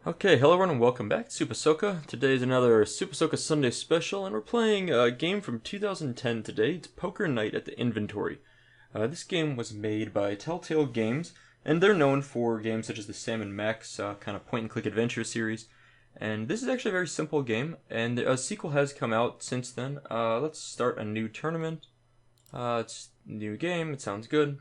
Okay, hello everyone and welcome back to SoupaSoka. Today is another SoupaSoka Sunday special, and we're playing a game from 2010 today. It's Poker Night at the Inventory. This game was made by Telltale Games, and they're known for games such as the Sam and Max kind of point-and-click adventure series. And this is actually a very simple game, and a sequel has come out since then. Let's start a new tournament. It's a new game, it sounds good.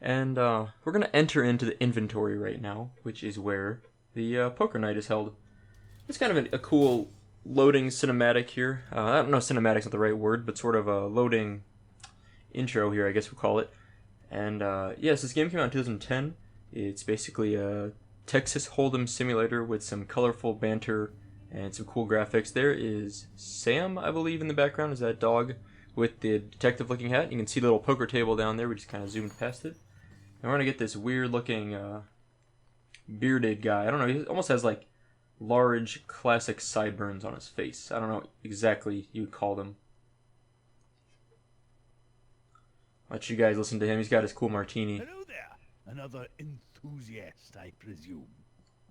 And we're going to enter into the inventory right now, which is where the poker night is held. It's kind of a cool loading cinematic here. I don't know if cinematic's not the right word, but sort of a loading intro here, I guess we'll call it. And yes, this game came out in 2010. It's basically a Texas Hold'em simulator with some colorful banter and some cool graphics. There is Sam, I believe, in the background, is that dog with the detective-looking hat. You can see the little poker table down there. We just kind of zoomed past it. And we're going to get this weird-looking bearded guy. I don't know, he almost has like large classic sideburns on his face. I don't know exactly you'd call them. Let you guys listen to him. He's got his cool martini. Hello there. Another enthusiast, I presume.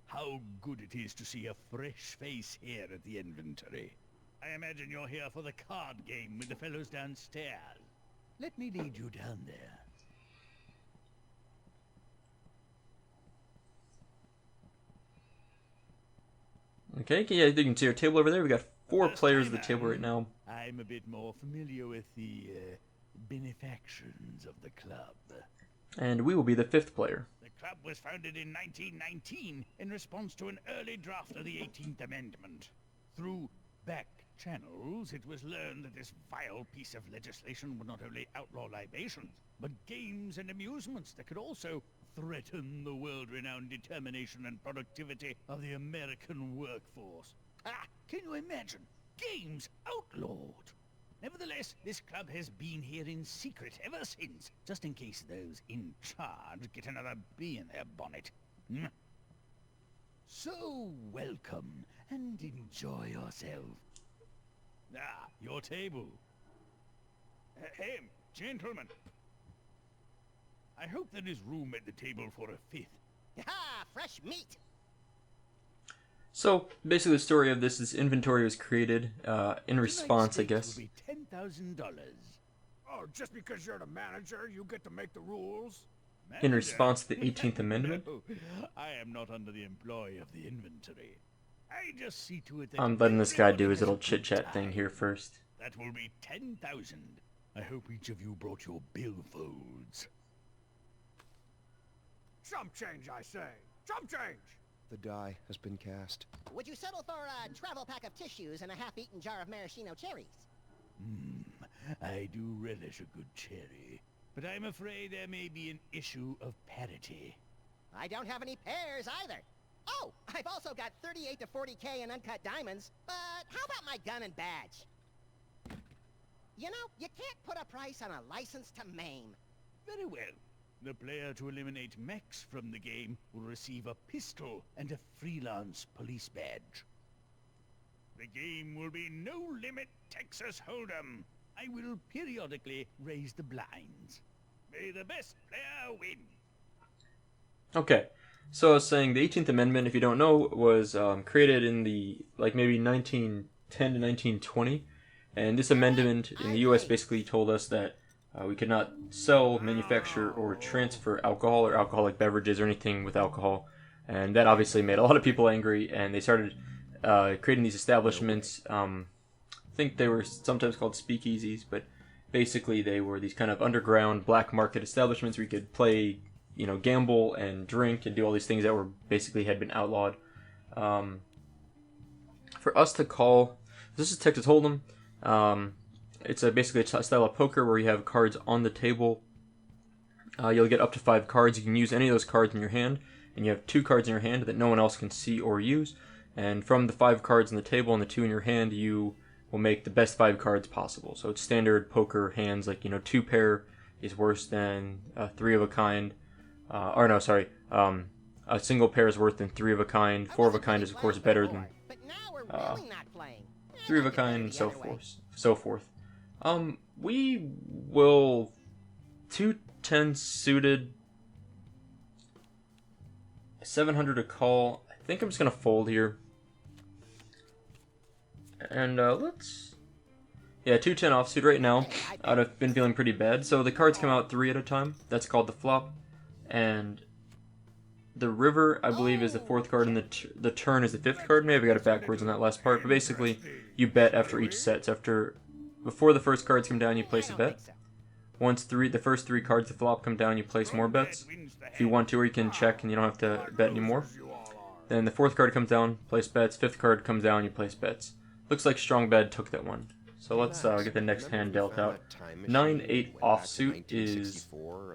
How good it is to see a fresh face here at the inventory. I imagine you're here for the card game with the fellows downstairs. Let me lead you down there. Okay, yeah, you can see our table over there. We got 4 players at the table right now. I'm a bit more familiar with the benefactions of the club. And we will be the 5th player. The club was founded in 1919 in response to an early draft of the 18th Amendment. Through back channels, it was learned that this vile piece of legislation would not only outlaw libations, but games and amusements that could also threaten the world-renowned determination and productivity of the American workforce. Can you imagine? Games outlawed! Nevertheless, this club has been here in secret ever since, just in case those in charge get another bee in their bonnet. So, welcome, and enjoy yourself. Your table. Hey, gentlemen. I hope there is room at the table for a 5th. Ha! Fresh meat! So, basically the story of this inventory was created in response, I guess. Will be $10,000. Oh, just because you're the manager, you get to make the rules? In response to the 18th Amendment. No, I am not under the employ of the inventory. I just see to it that I'm letting this guy do his everybody little has a good chit-chat thing time. here first. That will be 10,000. I hope each of you brought your billfolds. Chump change, I say! Chump change! The die has been cast. Would you settle for a travel pack of tissues and a half-eaten jar of maraschino cherries? I do relish a good cherry, but I'm afraid there may be an issue of parity. I don't have any pears either. Oh, I've also got 38 to 40K in uncut diamonds, but how about my gun and badge? You know, you can't put a price on a license to maim. Very well. The player to eliminate Max from the game will receive a pistol and a freelance police badge. The game will be No Limit Texas Hold'em. I will periodically raise the blinds. May the best player win. Okay, so I was saying the 18th Amendment, if you don't know, was created in the, maybe 1910 to 1920. And this amendment in the U.S. basically told us that we could not sell, manufacture, or transfer alcohol or alcoholic beverages or anything with alcohol. And that obviously made a lot of people angry, and they started creating these establishments. I think they were sometimes called speakeasies, but basically they were these kind of underground black market establishments where you could play, gamble and drink and do all these things that were basically had been outlawed. For us to call, this is Texas Hold'em. It's basically a style of poker where you have cards on the table. You'll get up to 5 cards. You can use any of those cards in your hand, and you have 2 cards in your hand that no one else can see or use. And from the 5 cards on the table and the 2 in your hand, you will make the best 5 cards possible. So it's standard poker hands, 2 pair is worse than 3 of a kind. A single pair is worse than 3 of a kind. 4 of a kind is of course better than But now we're really not playing. 3 of a kind, and so forth. We will 2 10 suited, 700 a call. I I think I'm just gonna fold here. And let's... Yeah, 210 offsuit right now. I've been feeling pretty bad. So the cards come out 3 at a time. That's called the flop. And the river, I believe, is the 4th card, and the turn is the 5th card. Maybe I got it backwards on that last part. But basically, you bet after each set. So before the first cards come down, you place a bet. Once the first 3 cards the flop come down, you place more bets. If you want to, or you can check and you don't have to bet anymore. Then the 4th card comes down, place bets. 5th card comes down, you place bets. Looks like Strong Bad took that one. So let's get the next hand dealt out. 9-8 offsuit is...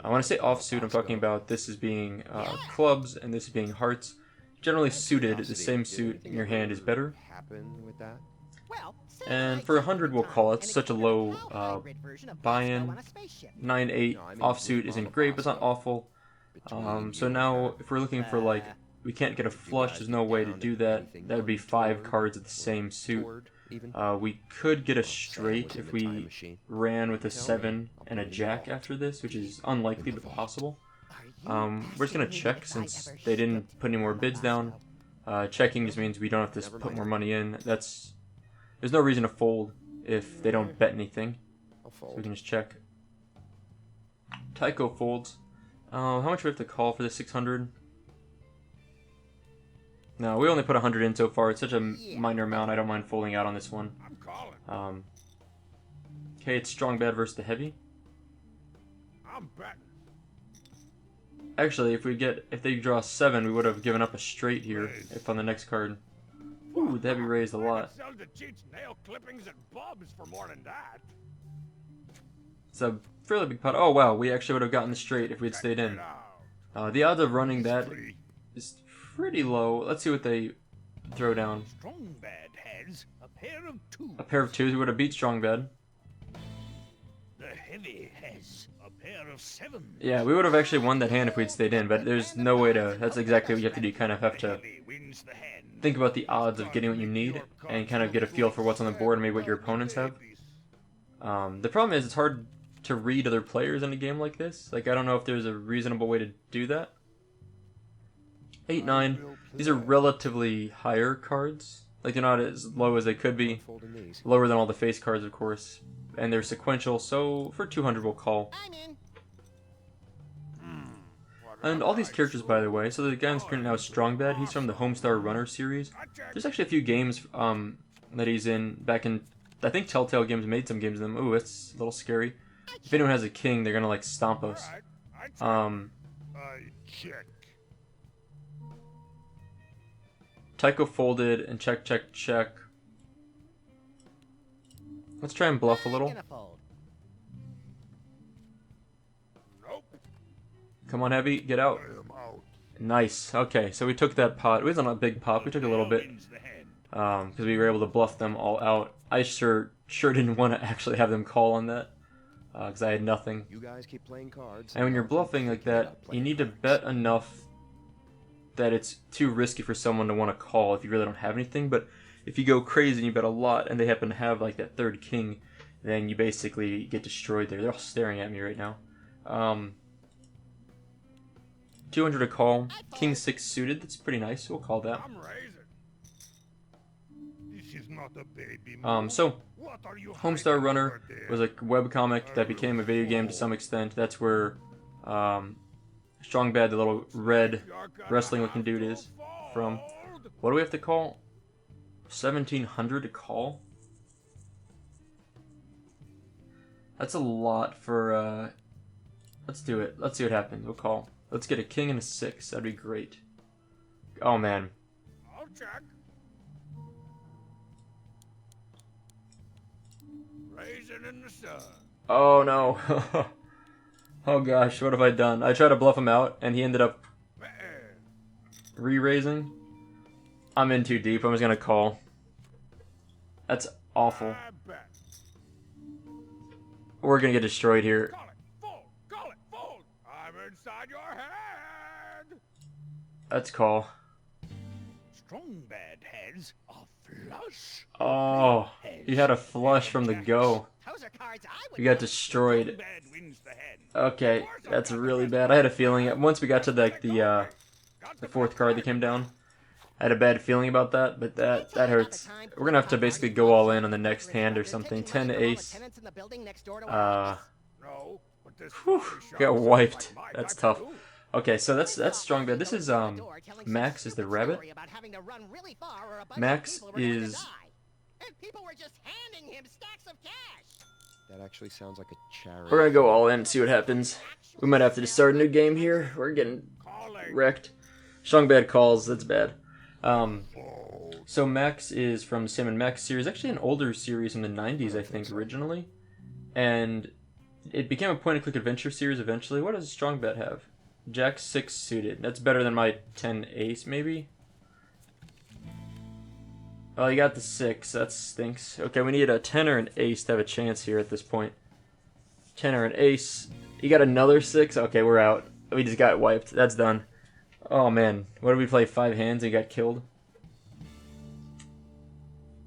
I want to say offsuit, I'm talking about this as being clubs and this being hearts. Generally suited, the same suit in your hand is better. And for 100 we'll call it. It's such a low buy-in. 9-8 offsuit isn't great, but it's not awful. So now if we're looking for like... We can't get a flush, there's no way to do that. That would be 5 cards of the same suit. We could get a straight if we ran with a 7 and a jack after this, which is unlikely but possible. We're just going to check since they didn't put any more bids down. Checking just means we don't have to put more money in. There's no reason to fold if they don't bet anything. So we can just check. Tycho folds. How much do we have to call for the 600? No, we only put 100 in so far. It's such a minor amount, I don't mind folding out on this one. Okay, it's Strong Bad versus the Heavy. I'm betting. Actually, if they draw 7, we would have given up a straight here if on the next card. Ooh, the Heavy raised a lot. Sell the cheats, nail clippings, and bubs for more than that. It's a fairly big pot. Oh wow, we actually would have gotten the straight if we'd stayed in. The odds of running that is pretty low. Let's see what they throw down. Strong Bad has a pair of 2s. A pair of 2s, we would have beat Strong Bad. The Heavy has a pair of 7s. Yeah, we would have actually won that hand if we'd stayed in, but there's no way to... That's exactly what you have to do. You kind of have to think about the odds of getting what you need and kind of get a feel for what's on the board and maybe what your opponents have. The problem is it's hard to read other players in a game like this. Like, I don't know if there's a reasonable way to do that. 8-9. These are relatively higher cards. Like, they're not as low as they could be. Lower than all the face cards, of course. And they're sequential, so for 200 we'll call. And all these characters, by the way, so the guy on screen now is Strong Bad. He's from the Homestar Runner series. There's actually a few games that he's in back in... I think Telltale Games made some games in them. Ooh, it's a little scary. If anyone has a king, they're gonna, like, stomp us. Check. Tycho folded and check, check, check. Let's try and bluff a little. Nope. Come on, Heavy, get out. Nice. Okay, so we took that pot. It wasn't a big pot. We took a little bit because we were able to bluff them all out. I sure didn't want to actually have them call on that because I had nothing. You guys keep playing cards. And when you're bluffing like that, you need to bet enough that it's too risky for someone to want to call if you really don't have anything. But if you go crazy and you bet a lot and they happen to have like that 3rd king, then you basically get destroyed there. They're all staring at me right now. 200 to call. King 6 suited. That's pretty nice. We'll call that. I'm raising. This is not a baby. So What are you Homestar hiding Runner over there? was a webcomic that became a video game to some extent. That's where Strong Bad, the little red wrestling looking dude, is from. What do we have to call? 1700 to call? That's a lot for let's do it. Let's see what happens. We'll call. Let's get a king and a 6. That'd be great. Oh man. I'll check. Raising in the sun. Oh no. Oh gosh, what have I done? I tried to bluff him out, and he ended up re-raising. I'm in too deep. I'm just gonna call. That's awful. I bet. We're gonna get destroyed here. Call it. Fold. Call it. Fold. I'm inside your head. Let's call. Strong Bad has a flush. Oh, he had a flush from the go. Those are cards I would We got know. destroyed. Strong Bad wins the hand. Okay, that's really bad. I had a feeling once we got to like the 4th card that came down, I had a bad feeling about that, but that hurts. We're gonna have to basically go all in on the next hand or something. 10 ace. No, but this Whew, coffee shop got sounds wiped. like my That's type tough. of food. Okay, so that's strong bad. This is Max is the rabbit. Max is And people were just handing him stacks of cash. That actually sounds like a charity. we're gonna go all in and see what happens. We might have to start a new game here. We're getting Calling. wrecked. Strong bad calls, that's bad. So Max is from the Sam and Max series, actually an older series in the 90s, I think, originally. And it became a point-and-click adventure series eventually. What does Strong Bet have? Jack 6 suited. That's better than my 10 ace, maybe? Oh, you got the 6. That stinks. Okay, we need a 10 or an ace to have a chance here at this point. 10 or an ace. You got another 6? Okay, we're out. We just got wiped. That's done. Oh, man. What did we play? 5 hands and got killed?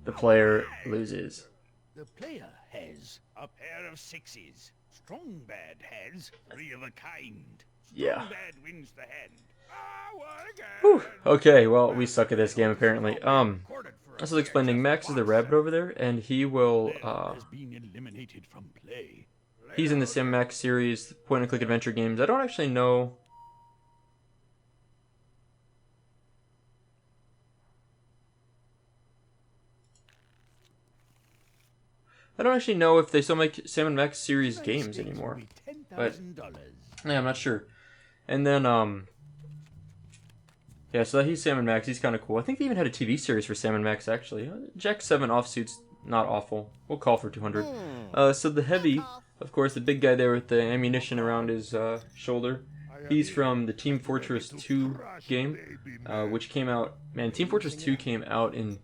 The player loses. The player has a pair of 6s. Strong Bad has 3 of a kind. Yeah. Strong Bad wins the hand. Ah, what again? Whew. Okay, well, we suck at this game, apparently. Recorded for I was explaining, Max is the rabbit over there, and he will, Player has been eliminated from play. he's in the Sim Max series, point-and-click adventure games. I don't actually know... I don't actually know if they still make Sam and Max series games anymore. But yeah, I'm not sure. And then yeah, so he's Sam and Max. He's kind of cool. I think they even had a TV series for Sam and Max actually. Jack 7 offsuit's not awful. We'll call for 200. So the heavy, of course, the big guy there with the ammunition around his shoulder. He's from the Team Fortress 2 game, which came out. Man, Team Fortress 2 came out in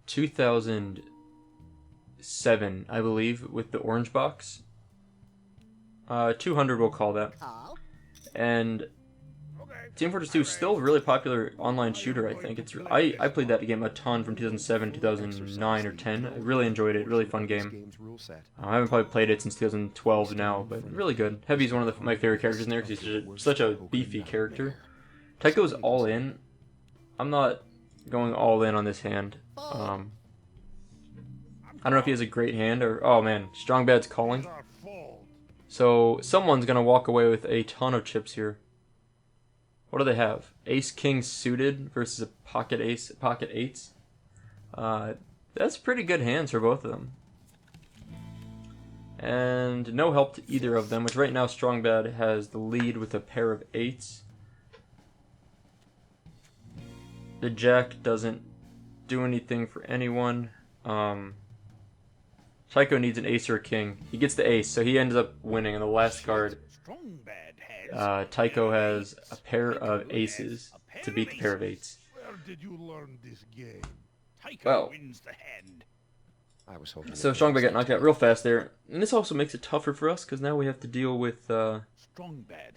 2007, I believe, with the orange box. 200 we'll call that. And Team Fortress 2 is still a really popular online shooter, I think. I played that game a ton from 2007, 2009, or 10. I really enjoyed it. Really fun game. I haven't probably played it since 2012 now, but really good. Heavy's one of my favorite characters in there because he's such a beefy character. Tycho's all in. I'm not going all in on this hand. I don't know if he has a great hand or... Oh man, Strong Bad's calling. So someone's going to walk away with a ton of chips here. What do they have? Ace King suited versus a pocket ace, pocket eights. That's pretty good hands for both of them. And no help to either of them, which right now Strong Bad has the lead with a pair of eights. The Jack doesn't do anything for anyone. Tycho needs an ace or a king. He gets the ace, so he ends up winning in the last card. Tycho has a pair of aces to beat the pair of eights. Where did you learn this game? Tycho wins the hand. I was hoping. So Strong Bad got knocked out real fast there. And this also makes it tougher for us, because now we have to deal with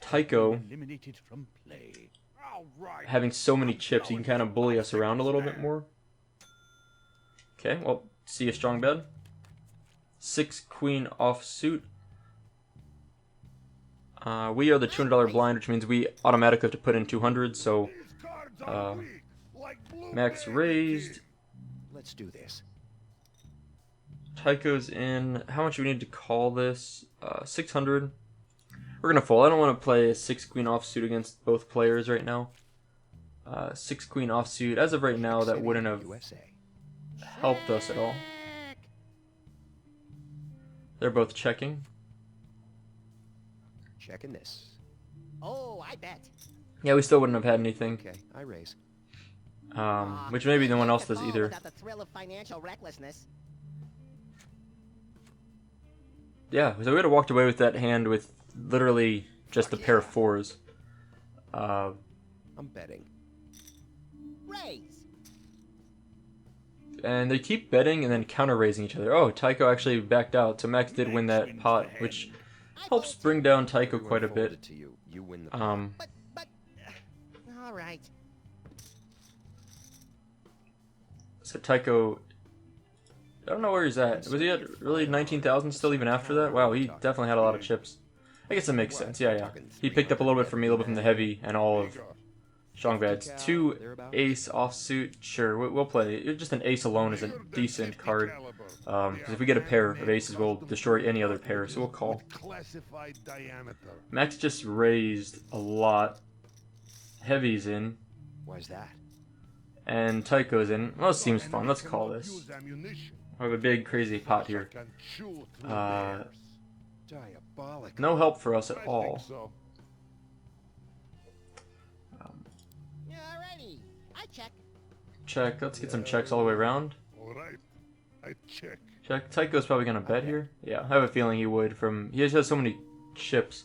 Tycho eliminated from play. All right. having so many chips. He can kind of bully us around a little bit more. Okay, well, see a Strong Bad. 6 queen offsuit. We are the $200 blind, which means we automatically have to put in 200. So Max raised. Let's do this. Tycho's in. How much do we need to call this? 600. We're gonna fold. I don't want to play a 6 queen offsuit against both players right now. 6 queen offsuit. As of right now, that wouldn't have helped us at all. They're both checking. Checking this. Oh, I bet. Yeah, we still wouldn't have had anything. Okay, I raise. Which maybe no one else does either. Without the thrill of financial recklessness. Yeah, so we would have walked away with that hand with literally just a pair of 4s. I'm betting. Raise. And they keep betting and then counter-raising each other. Oh, Tycho actually backed out, so Max did win that pot, which helps bring down Tycho quite a bit. You win the But, all right. So Tycho, I don't know where he's at. Was he at really 19,000 still even after that? Wow, he definitely had a lot of chips. I guess that makes sense, yeah. He picked up a little bit from me, a little bit from the heavy, and all of Strong beds. 2 thereabouts. ace offsuit. Sure, we'll play. Just an ace alone is a decent card. Because if we get a pair of aces, we'll destroy any other pair. So we'll call. Classified diameter. Max just raised a lot. Heavy's in. Why's that? And Tycho's in. Well, this seems fun. Let's call this. I have a big crazy pot here. Diabolical. No help for us at all. Alrighty, I check. Check. Let's get some checks all the way around. Alright, I check. Check. Tycho's probably gonna bet here. Yeah, I have a feeling he would. He just has so many chips.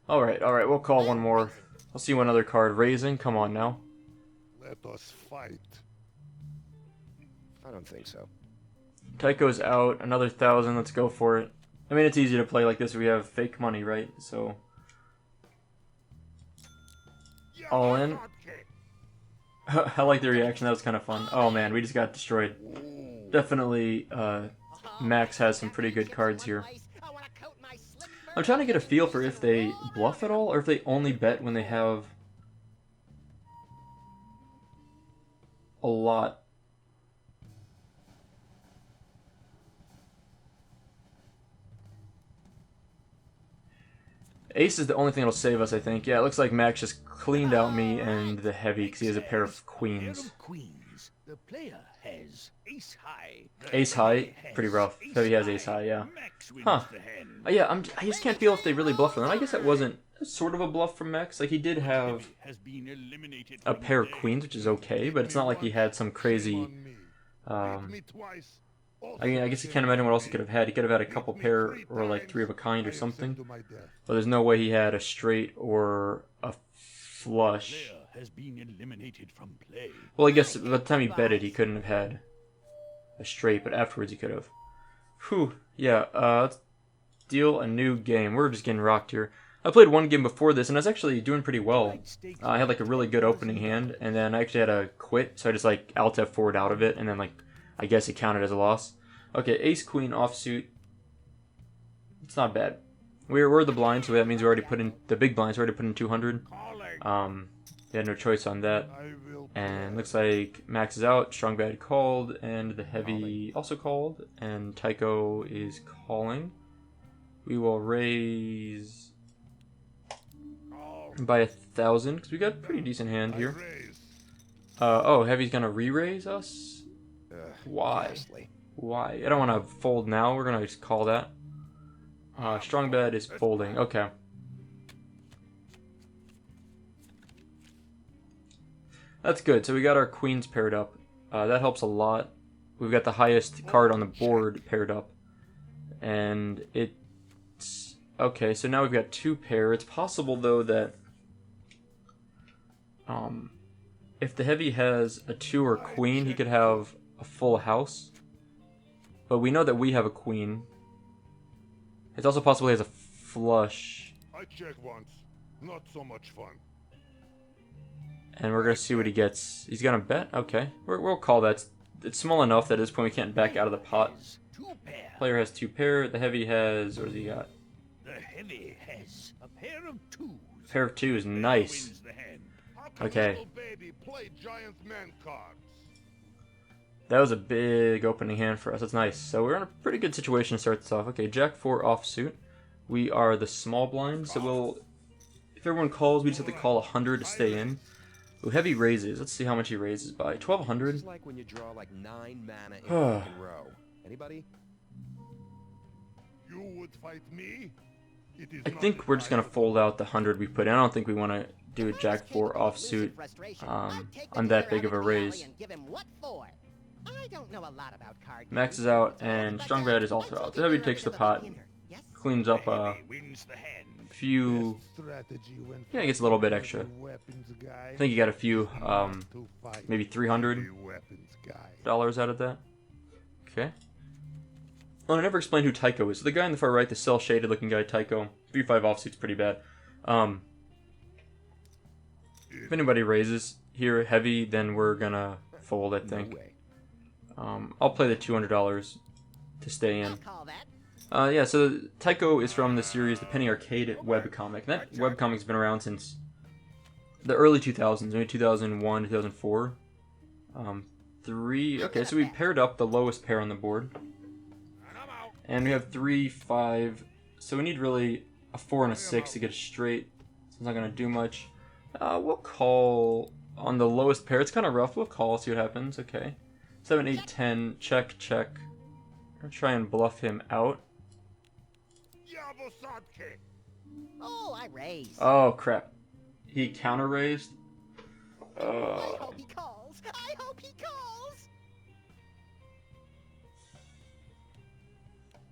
All right. We'll call one more. I'll see one other card. Raising. Come on now. Let us fight. I don't think so. Tycho's out. Another 1,000. Let's go for it. I mean, it's easy to play like this. We have fake money, right? So all in. I like the reaction. That was kind of fun. Oh man, we just got destroyed. Definitely, Max has some pretty good cards here. I'm trying to get a feel for if they bluff at all, or if they only bet when they have a lot. Ace is the only thing that'll save us, I think. Yeah, it looks like Max just cleaned out me and the heavy because he has a pair of queens. The player has ace high. Ace high? Pretty rough. Heavy has ace high, yeah. Huh. Yeah, I just can't feel if they really bluff for them. I guess that wasn't sort of a bluff from Max. Like, he did have a pair of queens, which is okay, but it's not like he had some crazy... I mean, I guess you can't imagine what else he could have had. He could have had a couple pair or like 3 of a kind or something. But there's no way he had a straight or a flush. Well, I guess by the time he betted, he couldn't have had a straight, but afterwards he could have. Whew. Yeah, let's deal a new game. We're just getting rocked here. I played one game before this, and I was actually doing pretty well. I had like a really good opening hand, and then I actually had to quit, so I just like Alt F4'd out of it, and then like I guess it counted as a loss. Okay, ace queen offsuit. It's not bad. We're the blind, so that means we already put in the big blinds. We already put in 200. They had no choice on that. And looks like Max is out. Strong bad called, and the heavy also called. And Tycho is calling. We will raise by 1,000 because we got a pretty decent hand here. Oh, heavy's gonna re-raise us. Why? Why? I don't want to fold now. We're gonna just call that. Strong bet is folding. Okay. That's good. So we got our queens paired up. That helps a lot. We've got the highest card on the board paired up. And it's... Okay, so now we've got 2 pair. It's possible, though, that... if the heavy has a 2 or queen, he could have a full house. But we know that we have a queen. It's also possible he has a flush. I checked once. Not so much fun. And we're going to see what he gets. He's going to bet? Okay. We'll call that. It's small enough that at this point we can't back out of the pot. Player has 2 pair. The heavy has... What does he got? The heavy has a pair of 2s. Pair of 2 is nice. Okay. That was a big opening hand for us. That's nice. So we're in a pretty good situation to start this off. Okay, Jack 4 offsuit. We are the small blind, so we'll... If everyone calls, we just have to call 100 to stay in. Ooh, heavy raises. Let's see how much he raises by. 1,200. It's like when you draw like 9 mana in a fucking row. Anybody? You would fight me? I think we're just going to fold out the 100 we put in. I don't think we want to do a Jack 4 offsuit on that big of a raise. Max is out, and Strong Bad is also out. The heavy takes the pot, cleans up a few... Yeah, he gets a little bit extra. I think he got a few, maybe $300 out of that. Okay. Oh, I never explained who Tycho is. So the guy on the far right, the cell-shaded looking guy, Tycho. 3-5 offsuit's pretty bad. If anybody raises here heavy, then we're gonna fold, I think. I'll play the $200 to stay in. Yeah, so Tycho is from the series The Penny Arcade webcomic. That webcomic's been around since the early 2000s, maybe 2001, 2004. 3. Okay, so we paired up the lowest pair on the board. And we have 3, 5. So we need really a 4 and a 6 to get it straight. So it's not going to do much. We'll call on the lowest pair. It's kind of rough. We'll call, see what happens. Okay. 7, 8, 10. Check, check. I'm going to try and bluff him out. Oh, I raised. Oh, crap. He counter-raised. I hope he calls. I hope he calls.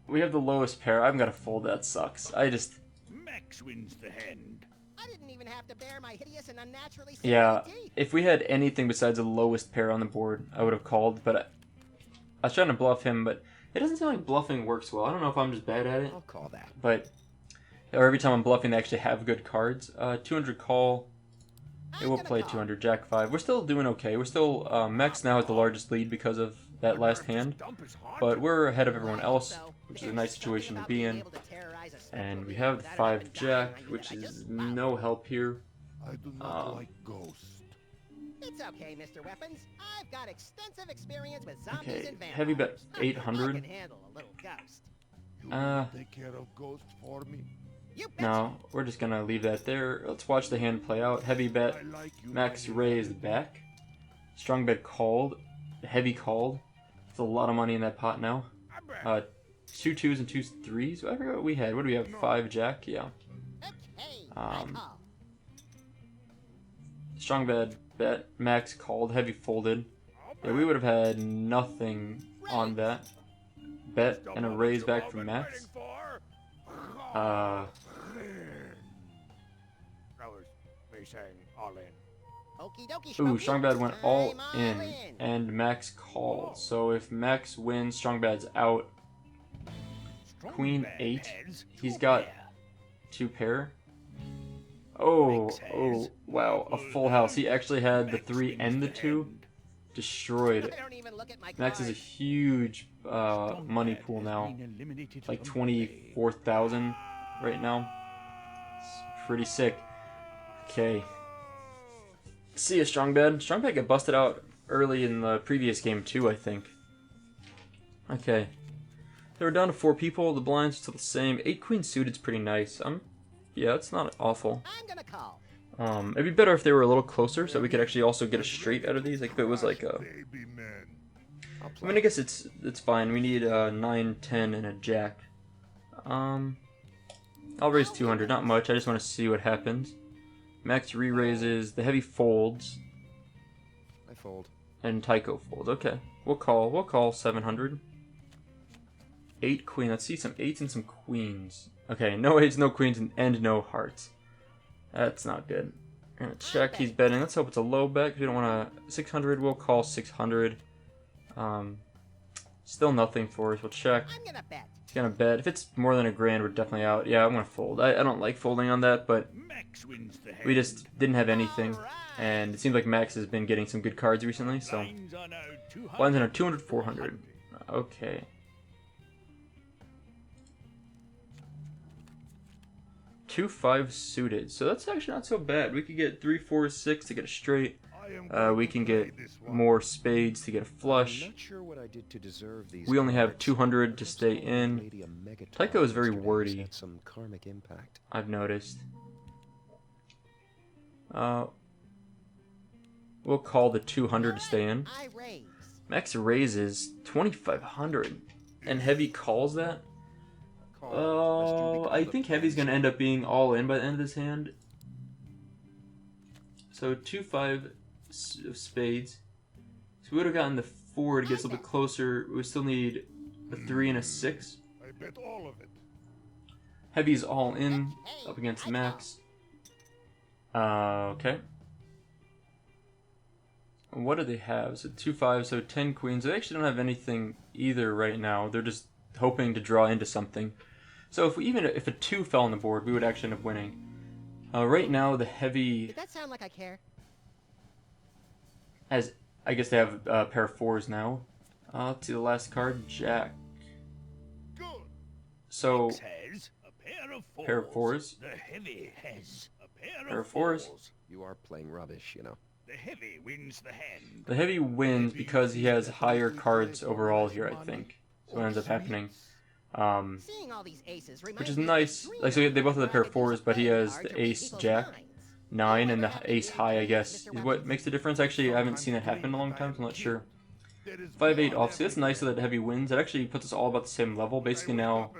We have the lowest pair. I've got to fold. That sucks. Max wins the hand. I didn't even have to bear my hideous and unnaturally Yeah, savage teeth. if we had anything besides the lowest pair on the board, I would have called, but I was trying to bluff him, but it doesn't seem like bluffing works well. I don't know if I'm just bad at it, I'll call that. but or every time I'm bluffing, they actually have good cards. 200 call. It will play 200, Jack 5. We're still doing okay. We're still, Max now has the largest lead because of that last hand, but we're ahead of everyone else, which is a nice situation to be in. And we have the 5 Jack, which is no help here. I do not like ghosts. It's okay, Mr. Weapons. I've got extensive experience with zombies Okay, and vampires. heavy bet I 800. can handle a little ghost. You will take care of ghosts for me. You betcha. No, we're just gonna leave that there. Let's watch the hand play out. Heavy bet, I like you. Max raised back. Strong bet called. Heavy called. It's a lot of money in that pot now. 2 2s and 2 3s. I forgot what we had. What do we have? 5 Jack? Yeah. Okay, Um, I call. Strong bet. Max called. Heavy folded. Yeah, we would have had nothing on that. Bet and a raise back from Max. That was me saying all in. Okie dokie, Ooh, schmokie. Strong Bad went all I'm in, and Max called. So if Max wins, Strong Bad's out. Queen 8. He's got 2 pair. Oh, wow, a full house. He actually had the 3 and the 2 destroyed. I don't even look at my Max is a cards. huge money pool now, like 24,000 right now. It's pretty sick. Okay. See ya, Strong Bad. Strong Bad got busted out early in the previous game too, I think. Okay. They were down to 4 people. The blinds are still the same. 8 queen suited's pretty nice. Yeah, it's not awful. I'm gonna call. It'd be better if they were a little closer, so we could actually also get a straight out of these. Like if it was like a. Baby men. I mean, I guess it's fine. We need a 9, 10, and a jack. I'll raise 200. Not much. I just want to see what happens. Max re-raises. The heavy folds. I fold. And Tycho folds. Okay. We'll call 700. 8 queen. Let's see some 8s and some queens. Okay, no 8s, no queens, and no hearts. That's not good. We're gonna check. He's betting. Let's hope it's a low bet because we don't want to. 600. We'll call 600. Still nothing for us. We'll check. I'm gonna bet. He's gonna bet. If it's more than $1,000, we're definitely out. Yeah, I'm gonna fold. I don't like folding on that, but Max wins the hand. we just didn't have anything, and it seems like Max has been getting some good cards recently. So Lines are now 200. blinds are 200, 400. Okay. 2 5 suited. So that's actually not so bad. We could get 3 4 6 to get a straight. We can get more spades to get a I'm flush. not sure what I did to deserve these We only have cards. 200 to First stay of all, in. Lady a Megaton Tycho is very yesterday wordy. had some karmic impact. I've noticed. We'll call the 200 to stay in. I raise. Max raises 2,500, and Heavy calls that. Oh, I think Heavy's gonna end up being all in by the end of this hand. So 2 5 of spades. So we would have gotten the 4 to get us a little bit closer. We still need a 3 and a 6. I bet all of it. Heavy's all in up against Max. Okay. What do they have? So 2 5, so 10 queens. They actually don't have anything either right now. They're just hoping to draw into something. So if a 2 fell on the board, we would actually end up winning. Right now, the Heavy Did that sound like I care? has, I guess they have a pair of 4s now. Let's see the last card, Jack. Good. So Max has a pair of 4s. pair of 4s. The heavy has a Pair of fours. You are playing rubbish, you know. The heavy wins the hand. The heavy wins because he has higher cards overall here, I think. So what ends up happening. Seeing all these aces Which reminds is me of nice. the Like, so they both have the pair of dream fours, but he has cards the are ace people's jack minds. 9 and the ace high, I guess, is what makes the difference. Actually, I haven't seen it happen in a long time, so I'm not sure. 5-8 offsuit, that's nice so that heavy wins. It actually puts us all about the same level. Basically now,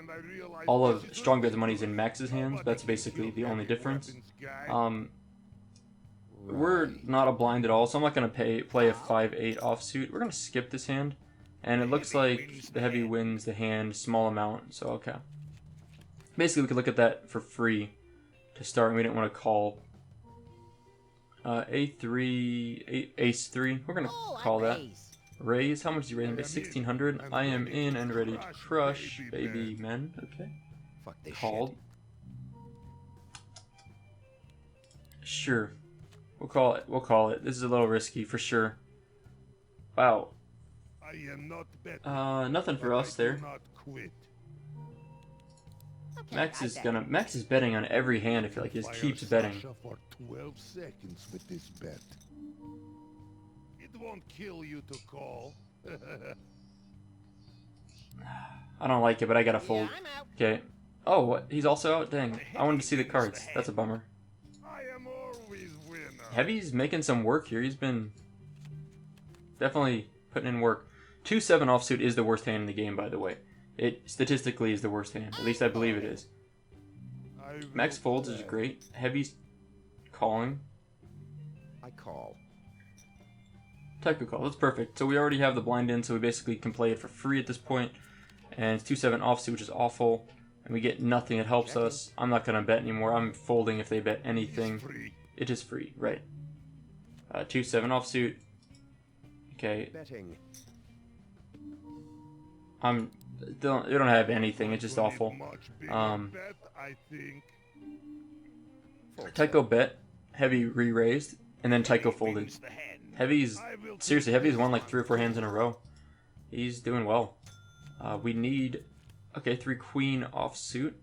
all of Strongbad's money's in Max's hands. That's basically the only difference. We're not a blind at all, so I'm not going to play a 5-8 offsuit. We're going to skip this hand. And it looks like the heavy wins the hand, small amount, so okay. Basically, we could look at that for free to start, and we didn't want to call. A3, ace 3, we're going to call that. Raise, how much is he raising by 1600? I am in and ready to crush, baby men. Okay. Fuck this Called. Sure. We'll call it. We'll call it. This is a little risky for sure. Wow. I am not betting, Nothing for us there. do not quit. Okay, Max I is bet. Max is betting on every hand. I feel like he just keeps betting. Sasha for 12 seconds with this bet. It won't kill you to call. I don't like it, but I gotta Yeah, fold. I'm out. Okay. Oh, what? He's also out? Dang. I wanted to see the cards. That's a bummer. I am always winner. Heavy's making some work here. He's been definitely putting in work. 2-7 offsuit is the worst hand in the game, by the way. It statistically is the worst hand. At least I believe it is. Max folds is great. Heavy's calling. I call. Tycho call. That's perfect. So we already have the blind in, so we basically can play it for free at this point. And it's 2-7 offsuit, which is awful. And we get nothing. It helps us. I'm not going to bet anymore. I'm folding if they bet anything. It is free, right. 2-7 offsuit. Okay. Betting. We don't have anything. It's just awful. Tycho bet. Heavy re-raised. And then Tycho folded. Wins the hand. Heavy's... Seriously, Heavy's won like 3 or 4 hands in a row. He's doing well. We need... Okay, 3 queen offsuit.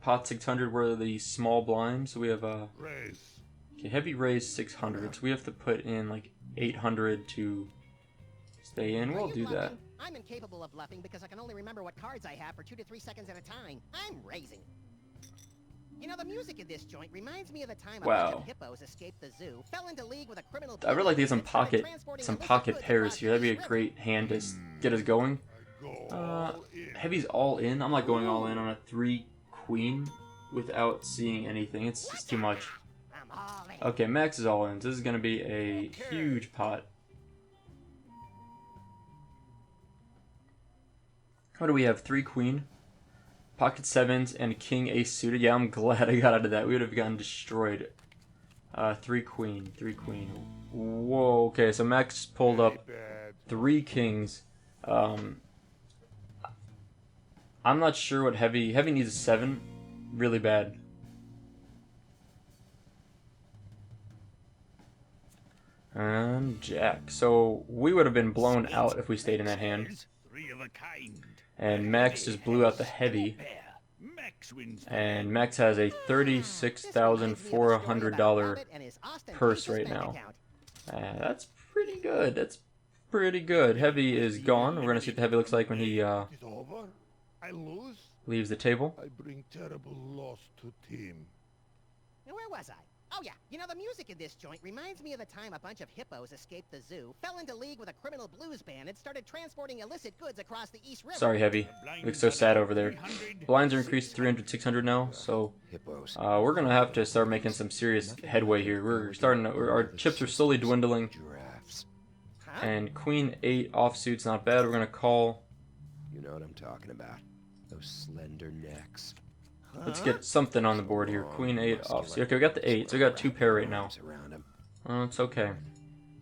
Pot 600 were the small blind. So we have... Okay, heavy raise 600. So we have to put in like 800 to stay in. We'll Are you do that. bluffing? I'm incapable of bluffing because I can only remember what cards I have for 2 to 3 seconds at a time. I'm raising. You know, the music in this joint reminds me of the time a bunch Wow. of hippos escaped the zoo, fell into league with a criminal... I'd really like to get and started transporting some illicit pocket goods pairs across here. the That'd be a East River. great hand to get us going. Heavy's all in. I'm not going all in on a 3 queen without seeing anything. It's just too much. I'm all in. Okay, Max is all in. This is going to be a huge pot. What do we have? 3 queen, pocket 7s, and king ace suited. Yeah, I'm glad I got out of that. We would have gotten destroyed. 3 queen, 3 queen. Whoa, okay, so Max pulled up 3 kings. I'm not sure what Heavy needs a 7 really bad. And Jack. So we would have been blown out if we stayed in that hand. 3 of a kind. And Max just blew out the heavy. Max wins the And Max has a $36,400 purse right now. That's pretty good. That's pretty good. Heavy is gone. We're going to see what the heavy looks like when he It's over. I lose. leaves the table. I bring terrible loss to team. Now, where was I? Oh, yeah. You know, the music in this joint reminds me of the time a bunch of hippos escaped the zoo, fell into league with a criminal blues band, and started transporting illicit goods across the East River. Sorry, Heavy. You look so sad over there. Blinds are increased 300, 600 now, so Hippos. we're going to have to start making some serious headway here. Our chips are slowly dwindling. Giraffes. Huh? And Queen 8 offsuit's not bad. We're going to call. You know what I'm talking about. Those slender necks. Let's get something on the board here. Queen 8 offsuit. Okay, we got the 8, so we got 2 pair right now. Around 'em. Oh, it's okay.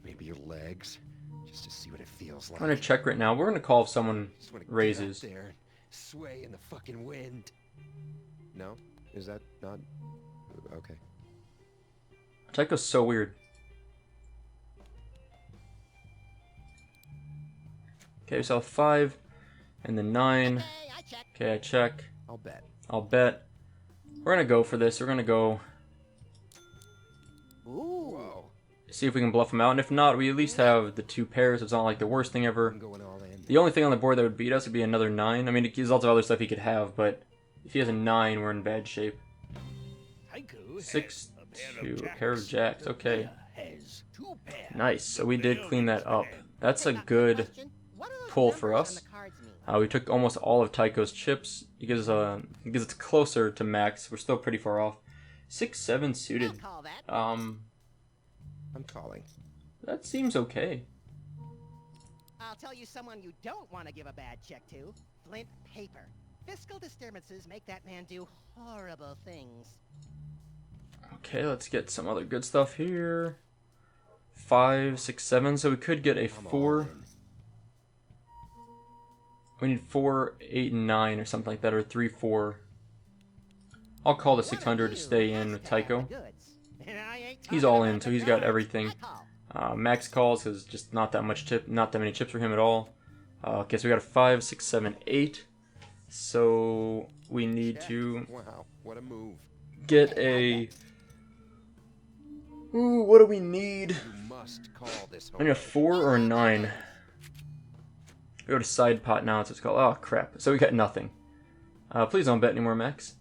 Maybe your legs, just to see what it feels like. I'm going to check right now. We're going to call if someone Just wanna get raises. out there and sway in the fucking wind. No? Is that not... Okay. Tycho's so weird. Okay, so 5 and the 9. Hey, I check. Okay, I check. I'll bet. I'll bet. We're going to go for this. We're going to go see if we can bluff him out. And if not, we at least have the 2 pairs. It's not like the worst thing ever. I'm going all in. The only thing on the board that would beat us would be another 9. I mean, there's lots of other stuff he could have, but if he has a 9, we're in bad shape. Tycho 6, has 2, a pair of jacks. Okay. has 2 pairs. Nice. So we did clean that up. That's a Got good question. What do those pull for numbers us. on the cards mean? We took almost all of Tycho's chips because it's closer to max. We're still pretty far off. 6, 7 I'll suited. call that. I'm calling. That seems okay. I'll tell you someone you don't want to give a bad check to. Flint Paper. Fiscal disturbances make that man do horrible things. Okay, let's get some other good stuff here. 5, 6, 7. So we could get a I'm all 4. in. We need 4, 8, and 9 or something like that, or 3, 4. I'll call the 600 to stay in with Tycho. He's all in, so he's got everything. Max calls because just not that many chips for him at all. Okay, so we got a 5, 6, 7, 8. So we need to Wow, what a move. get a. Ooh, what do we need? You must call this I need a 4 or a 9. We go to side pot now. It's called. Oh crap! So we got nothing. Please don't bet anymore, Max.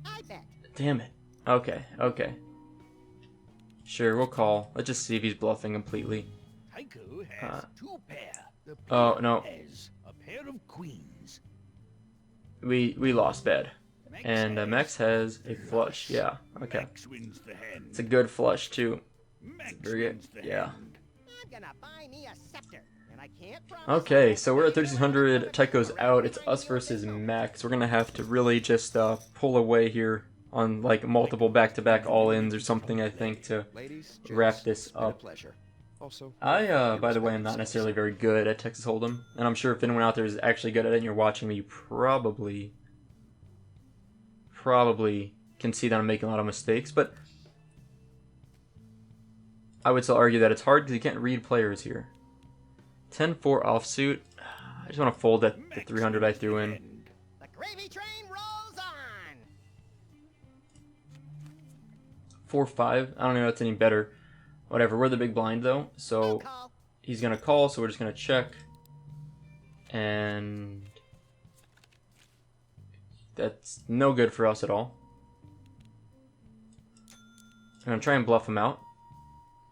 I bet. Damn it. Okay, okay. Sure, we'll call. Let's just see if he's bluffing completely. Tycho has 2 pair. The Oh, player no. has a pair of queens. We lost bad. Max And Max has a flush. Yeah, okay. Max wins the hand. It's a good flush, too. Max Very good. wins the Yeah. hand. I'm gonna buy me a scepter, and I can't promise. Okay, so we're at 3600. Tycho's out. It's us versus Max. We're going to have to really just pull away here on like multiple back-to-back all-ins or something, I think, to Ladies, wrap gents, this it's been a up. pleasure. Also, By the way, I'm not necessarily very good at Texas Hold'em, and I'm sure if anyone out there is actually good at it and you're watching me, you probably can see that I'm making a lot of mistakes, but I would still argue that it's hard because you can't read players here. 10-4 offsuit. I just want to fold that the 300 I threw in. The gravy train rolls on. 4-5. I don't know if that's any better. Whatever. We're the big blind though, I'll so call. he's gonna call. So we're just gonna check, and that's no good for us at all. I'm gonna try and bluff him out.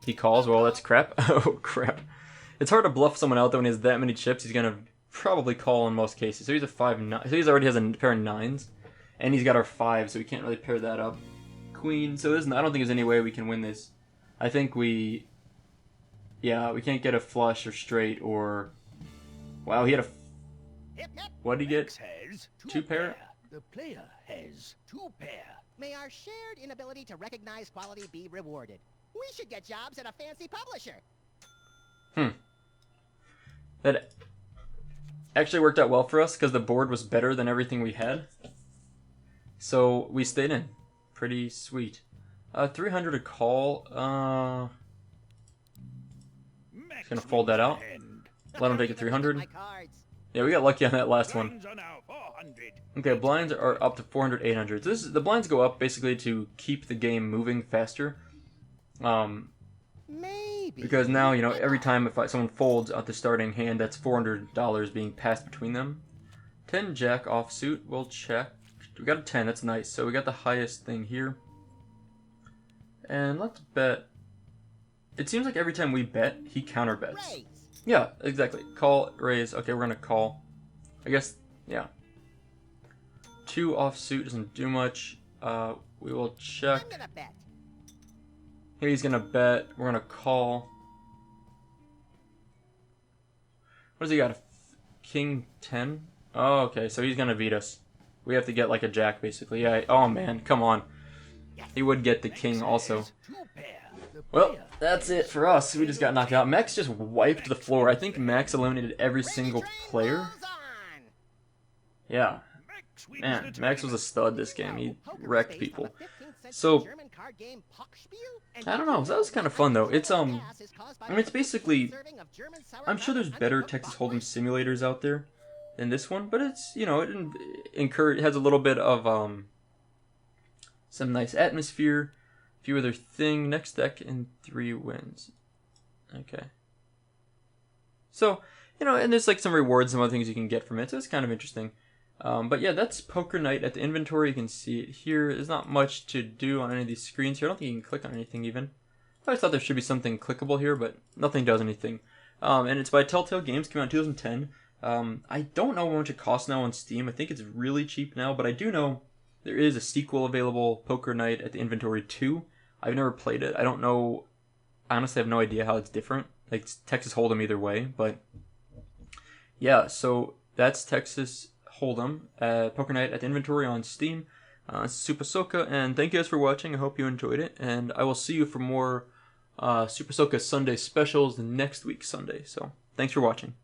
He calls. Well, that's crap. Oh crap! It's hard to bluff someone out though when he has that many chips. He's gonna probably call in most cases. So he's a 5-9. So he's already has a pair of 9s, and he's got our 5, so we can't really pair that up. Queen. So I don't think there's any way we can win this. I think we can't get a flush or straight or. Wow, he had a. Hip, hip. What did he Max get? has 2 pair? The player has 2 pair. May our shared inability to recognize quality be rewarded. We should get jobs at a fancy publisher. That actually worked out well for us because the board was better than everything we had. So we stayed in. Pretty sweet. 300 a call. Max Gonna fold that wins the out. hand. Let him take a Even 300. my cards. Yeah, we got lucky on that last one. Blinds are now 400. Okay, blinds are up to 400, 800. So the blinds go up basically to keep the game moving faster. Maybe. Because now, every time if someone folds at the starting hand, that's $400 being passed between them. 10 jack offsuit, we'll check. We got a 10, that's nice. So we got the highest thing here. And let's bet. It seems like every time we bet, he counter bets. Raise. Yeah, exactly. Call, raise. Okay, we're gonna call. I guess, yeah. 2 offsuit doesn't do much. We will check. I'm gonna bet. Here he's gonna bet. We're gonna call. What does he got? King 10? Oh, okay. So he's gonna beat us. We have to get like a jack, basically. Yeah. Oh man, come on. He would get the king also. 2 pair. The Well, player that's it for us. We just got knocked out. Max just wiped the floor. I think Max eliminated every single player. Rolls on. Yeah. Max wins Man, the Max was a tournament. stud this game. He Poker was wrecked based people. on the 15th century So, German card game Pockspiel, and I don't know. That was kind of fun though. It's gas is caused by I mean, it's the basically. serving of German I'm sure there's sauerkraut better undercooked Texas Hold'em bockwurst. simulators out there than this one, but it's it has a little bit of some nice atmosphere. Few other thing. Next deck in 3 wins. Okay. So, and there's like some rewards and other things you can get from it, so it's kind of interesting. But yeah, that's Poker Night at the inventory. You can see it here. There's not much to do on any of these screens here. I don't think you can click on anything even. I always thought there should be something clickable here, but nothing does anything. And it's by Telltale Games, came out in 2010. I don't know how much it costs now on Steam. I think it's really cheap now, but I do know there is a sequel available, Poker Night at the Inventory 2. I've never played it. I don't know. I honestly have no idea how it's different. Like, it's Texas Hold'em either way, but yeah, so that's Texas Hold'em, Poker Night at the Inventory on Steam. This is SoupaSoka, and thank you guys for watching. I hope you enjoyed it, and I will see you for more SoupaSoka Sunday specials next week Sunday. So, thanks for watching.